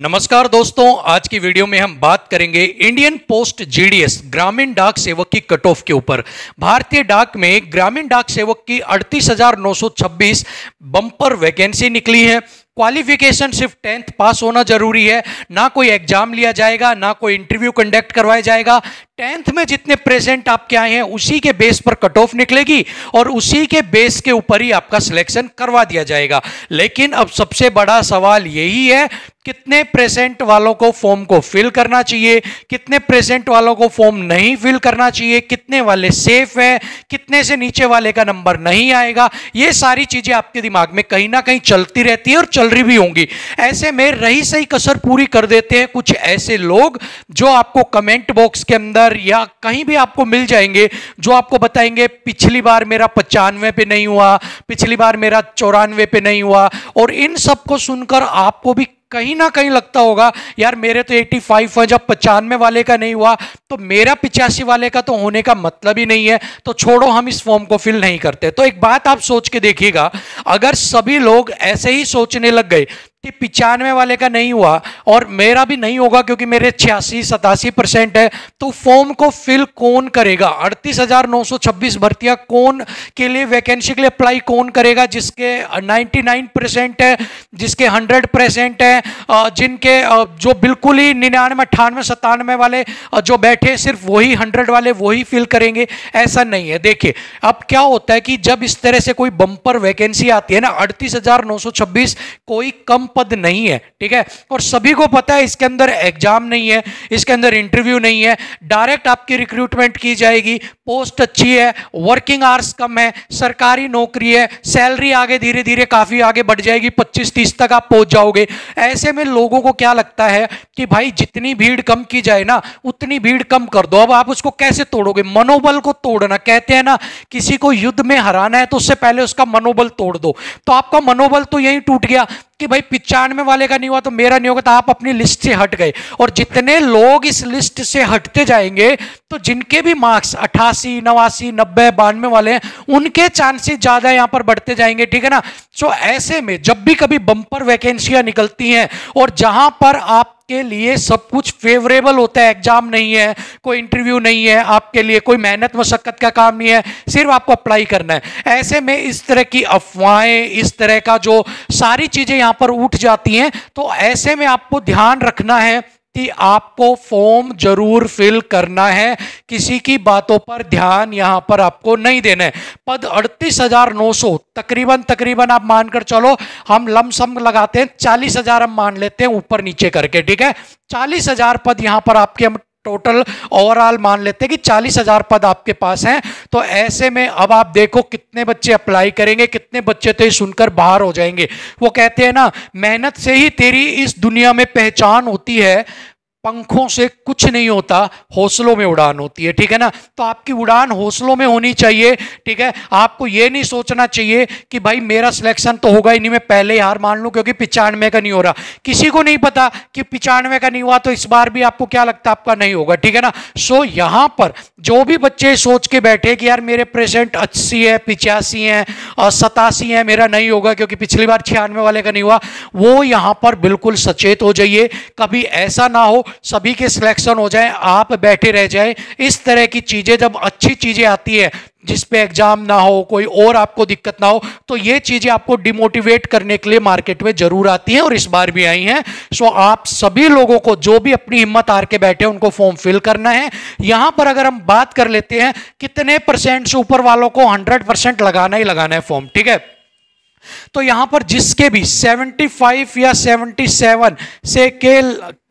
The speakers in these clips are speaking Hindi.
नमस्कार दोस्तों, आज की वीडियो में हम बात करेंगे इंडियन पोस्ट जीडीएस ग्रामीण डाक सेवक की कट ऑफ के ऊपर। भारतीय डाक में ग्रामीण डाक सेवक की 38,926 बम्पर वैकेंसी निकली है। क्वालिफिकेशन सिर्फ 10th पास होना जरूरी है, ना कोई एग्जाम लिया जाएगा, ना कोई इंटरव्यू कंडक्ट करवाया जाएगा। 10th में जितने प्रेजेंट आपके आए हैं उसी के बेस पर कट ऑफ निकलेगी और उसी के बेस के ऊपर ही आपका सिलेक्शन करवा दिया जाएगा। लेकिन अब सबसे बड़ा सवाल यही है, कितने प्रेजेंट वालों को फॉर्म को फिल करना चाहिए, कितने प्रेजेंट वालों को फॉर्म नहीं फिल करना चाहिए, कितने वाले सेफ है, कितने से नीचे वाले का नंबर नहीं आएगा। ये सारी चीजें आपके दिमाग में कहीं ना कहीं चलती रहती है और चल रही भी होंगी। ऐसे में रही सही कसर पूरी कर देते हैं कुछ ऐसे लोग जो आपको कमेंट बॉक्स के अंदर या कहीं भी आपको मिल जाएंगे, जो आपको बताएंगे पिछली बार मेरा 95 पे नहीं हुआ, पिछली बार मेरा 94 पे नहीं हुआ। और इन सब को सुनकर आपको भी कहीं ना कहीं लगता होगा, यार मेरे तो 85 है, जब 95 वाले का नहीं हुआ तो मेरा 85 वाले का तो होने का मतलब ही नहीं है, तो छोड़ो हम इस फॉर्म को फिल नहीं करते। तो एक बात आप सोच के देखिएगा, अगर सभी लोग ऐसे ही सोचने लग गए कि 95 वाले का नहीं हुआ और मेरा भी नहीं होगा क्योंकि मेरे 86-87% है, तो फॉर्म को फिल कौन करेगा? 38,926 भर्तियां कौन के लिए, वैकेंसी के लिए अप्लाई कौन करेगा? जिसके 99% है, जिसके 100% है, जिनके जो बिल्कुल ही 99, 98, 97 वाले जो बैठे सिर्फ वही 100 वाले वही फिल करेंगे? ऐसा नहीं है। देखिए अब क्या होता है कि जब इस तरह से कोई बम्पर वैकेंसी आती है ना, 38,926 कोई कम पद नहीं है, ठीक है। और सभी को पता है इसके अंदर एग्जाम नहीं है, इसके अंदर इंटरव्यू नहीं है, डायरेक्ट आपकी रिक्रूटमेंट की जाएगी। पोस्ट अच्छी है, वर्किंग आवर्स कम है, सरकारी नौकरी है, सैलरी आगे धीरे धीरे काफी आगे बढ़ जाएगी, 25-30 तक आप पहुंच जाओगे। ऐसे में लोगों को क्या लगता है कि भाई जितनी भीड़ कम की जाए ना उतनी भीड़ कम कर दो। अब आप उसको कैसे तोड़ोगे? मनोबल को तोड़ना, कहते हैं ना किसी को युद्ध में हराना है तो उससे पहले उसका मनोबल तोड़ दो। तो आपका मनोबल तो यही टूट गया कि भाई 95 वाले का नहीं हुआ तो मेरा नहीं होगा, तो आप अपनी लिस्ट से हट गए। और जितने लोग इस लिस्ट से हटते जाएंगे तो जिनके भी मार्क्स 88, 89, 90, 92 वाले हैं उनके चांसेस ज्यादा यहां पर बढ़ते जाएंगे, ठीक है ना। सो ऐसे में जब भी कभी बम्पर वैकेंसियां निकलती हैं और जहां पर आपके लिए सब कुछ फेवरेबल होता है, एग्जाम नहीं है, कोई इंटरव्यू नहीं है, आपके लिए कोई मेहनत मशक्कत का काम नहीं है, सिर्फ आपको अप्लाई करना है, ऐसे में इस तरह की अफवाहें, इस तरह का जो सारी चीजें यहां पर उठ जाती हैं। तो ऐसे में आपको ध्यान रखना है कि आपको फॉर्म जरूर फिल करना है, किसी की बातों पर ध्यान यहां पर आपको नहीं देना है। पद 38,900 तकरीबन आप मानकर चलो, हम लमसम लगाते हैं 40,000 हम मान लेते हैं ऊपर नीचे करके, ठीक है। 40,000 पद यहां पर आपके हम टोटल ओवरऑल मान लेते हैं कि 40,000 पद आपके पास हैं। तो ऐसे में अब आप देखो कितने बच्चे अप्लाई करेंगे, कितने बच्चे तो ये सुनकर बाहर हो जाएंगे। वो कहते हैं ना, मेहनत से ही तेरी इस दुनिया में पहचान होती है, पंखों से कुछ नहीं होता, हौसलों में उड़ान होती है, ठीक है ना। तो आपकी उड़ान हौसलों में होनी चाहिए, ठीक है। आपको यह नहीं सोचना चाहिए कि भाई मेरा सिलेक्शन तो होगा ही नहीं, मैं पहले ही हार मान लूं क्योंकि 95 का नहीं हो रहा। किसी को नहीं पता कि 95 का नहीं हुआ तो इस बार भी आपको क्या लगता है आपका नहीं होगा, ठीक है ना। सो यहां पर जो भी बच्चे सोच के बैठे कि यार मेरे प्रेजेंट 80 है, 85 है और 87 है, मेरा नहीं होगा क्योंकि पिछली बार 96 वाले का नहीं हुआ, वो यहां पर बिल्कुल सचेत हो जाइए। कभी ऐसा ना हो सभी के सिलेक्शन हो जाए, आप बैठे रह जाए। इस तरह की चीजें, जब अच्छी चीजें आती है जिस पे एग्जाम ना हो, कोई और आपको दिक्कत ना हो, तो ये चीजें आपको डिमोटिवेट करने के लिए मार्केट में जरूर आती हैं और इस बार भी आई हैं। सो आप सभी लोगों को जो भी अपनी हिम्मत हार के बैठे उनको फॉर्म फिल करना है। यहां पर अगर हम बात कर लेते हैं कितने परसेंट से ऊपर वालों को 100% लगाना ही लगाना है फॉर्म, ठीक है। तो यहां पर जिसके भी 75 या 77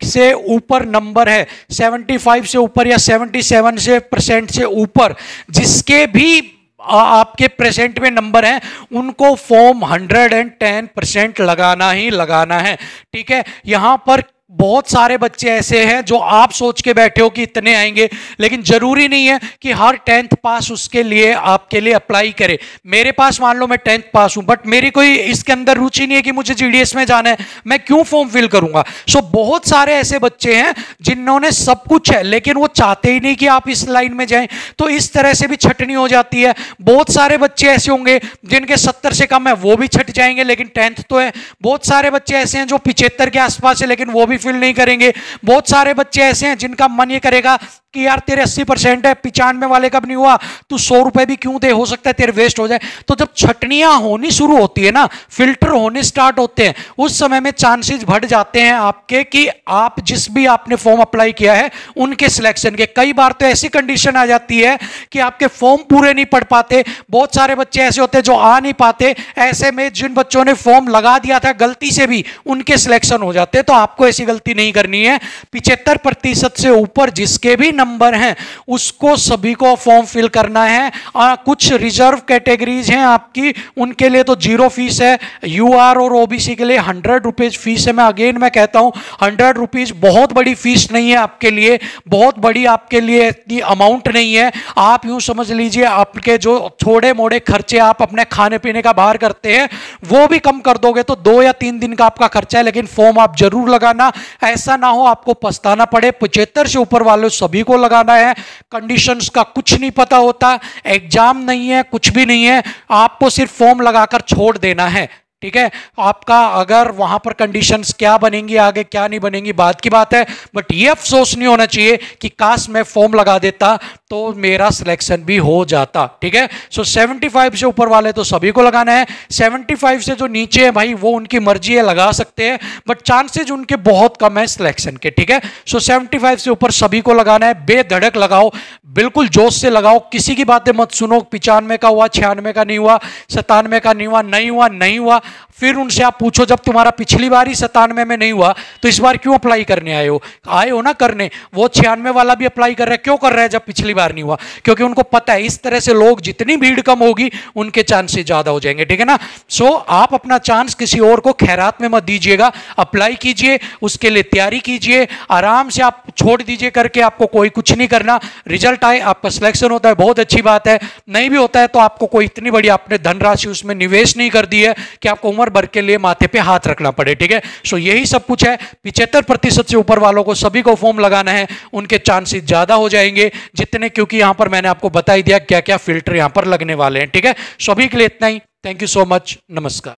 से ऊपर नंबर है, 75 से ऊपर या 77 से परसेंट से ऊपर जिसके भी आपके प्रेजेंट में नंबर हैं, उनको फॉर्म 110% लगाना ही लगाना है, ठीक है। यहां पर बहुत सारे बच्चे ऐसे हैं जो आप सोच के बैठे हो कि इतने आएंगे, लेकिन जरूरी नहीं है कि हर 10th पास उसके लिए आपके लिए अप्लाई करे। मेरे पास मान लो मैं 10th पास हूं बट मेरी कोई इसके अंदर रुचि नहीं है कि मुझे जीडीएस में जाना है, मैं क्यों फॉर्म फिल करूंगा? सो बहुत सारे ऐसे बच्चे हैं जिन्होंने सब कुछ है लेकिन वो चाहते ही नहीं कि आप इस लाइन में जाएं, तो इस तरह से भी छटनी हो जाती है। बहुत सारे बच्चे ऐसे होंगे जिनके 70 से कम है, वो भी छट जाएंगे लेकिन 10th तो है। बहुत सारे बच्चे ऐसे हैं जो 75 के आसपास है लेकिन वो भी भी फिल नहीं करेंगे। बहुत सारे बच्चे ऐसे हैं जिनका मन ये करेगा कि यार तेरे 80% है, 95 वाले का भी नहीं हुआ, तू 100 रुपए भी क्यों दे, हो सकता है तेरे वेस्ट हो जाए। तो जब छटनियां होनी शुरू होती है ना, फिल्टर होने स्टार्ट होते हैं, उस समय में चांसेस बढ़ जाते हैं आपके कि आप जिस भी आपने फॉर्म अप्लाई किया है उनके सिलेक्शन के। कई बार तो ऐसी कंडीशन आ जाती है कि आपके फॉर्म पूरे नहीं पढ़ पाते। बहुत सारे बच्चे ऐसे होते हैं जो आ नहीं पाते। ऐसे में जिन बच्चों ने फॉर्म लगा दिया था गलती से भी, उनके सिलेक्शन हो जाते हैं। तो आपको ऐसी गलती नहीं करनी है। 75% से ऊपर जिसके भी नंबर हैं उसको सभी को फॉर्म फिल करना है। कुछ रिजर्व कैटेगरीज हैं आपकी, उनके लिए तो 0 फीस है। यूआर और ओबीसी के लिए 100 रुपीज फीस है। मैं कहता हूं 100 रुपीज बहुत बड़ी फीस नहीं है आपके लिए, बहुत बड़ी आपके लिए इतनी अमाउंट नहीं है। आप यूं समझ लीजिए आपके जो थोड़े मोड़े खर्चे आप अपने खाने पीने का बाहर करते हैं वो भी कम कर दोगे तो 2 या 3 दिन का आपका खर्चा है। लेकिन फॉर्म आप जरूर लगाना, ऐसा ना हो आपको पछताना पड़े। 75 से ऊपर वालों सभी को लगाना है। कंडीशंस का कुछ नहीं पता होता, एग्जाम नहीं है, कुछ भी नहीं है, आपको सिर्फ फॉर्म लगाकर छोड़ देना है। ठीक है, आपका अगर वहां पर कंडीशंस क्या बनेंगी आगे क्या नहीं बनेंगी बात की बात है, बट ये अफसोस नहीं होना चाहिए कि काश मैं फॉर्म लगा देता तो मेरा सिलेक्शन भी हो जाता। ठीक है, सो 75 से ऊपर वाले तो सभी को लगाना है। 75 से जो नीचे है भाई वो उनकी मर्जी है, लगा सकते हैं, बट चांसेज उनके बहुत कम है सिलेक्शन के। ठीक है, सो 75 से ऊपर सभी को लगाना है। बेधड़क लगाओ, बिल्कुल जोश से लगाओ, किसी की बातें मत सुनो। 95 का हुआ, 96 का नहीं हुआ, 97 का नहीं हुआ, नहीं हुआ। फिर उनसे आप पूछो जब तुम्हारा पिछली बार ही 97 में नहीं हुआ तो इस बार क्यों अप्लाई करने आए हो ना करने। वो 96 वाला भी अप्लाई कर रहा है, क्यों कर रहा है जब पिछली बार नहीं हुआ? क्योंकि उनको पता है इस तरह से लोग, जितनी भीड़ कम होगी उनके चांसेस ज्यादा हो जाएंगे। ठीक है ना, सो आप अपना चांस किसी और को खैरात में मत दीजिएगा, अप्लाई कीजिए, उसके लिए तैयारी कीजिए, आराम से आप छोड़ दीजिए करके। आपको कोई कुछ नहीं करना, रिजल्ट आए आपका सिलेक्शन होता है बहुत अच्छी बात है, नहीं भी होता है तो आपको कोई इतनी बड़ी आपने धनराशि उसमें निवेश नहीं कर दी है कि आपको उम्र भर के लिए माथे पे हाथ रखना पड़े। ठीक है, सो यही सब कुछ है। 75% से ऊपर वालों को सभी को फॉर्म लगाना है, उनके चांसेस ज्यादा हो जाएंगे जितने, क्योंकि यहां पर मैंने आपको बता ही दिया क्या क्या फिल्टर यहां पर लगने वाले हैं। ठीक है, सभी के लिए इतना ही। थैंक यू सो मच, नमस्कार।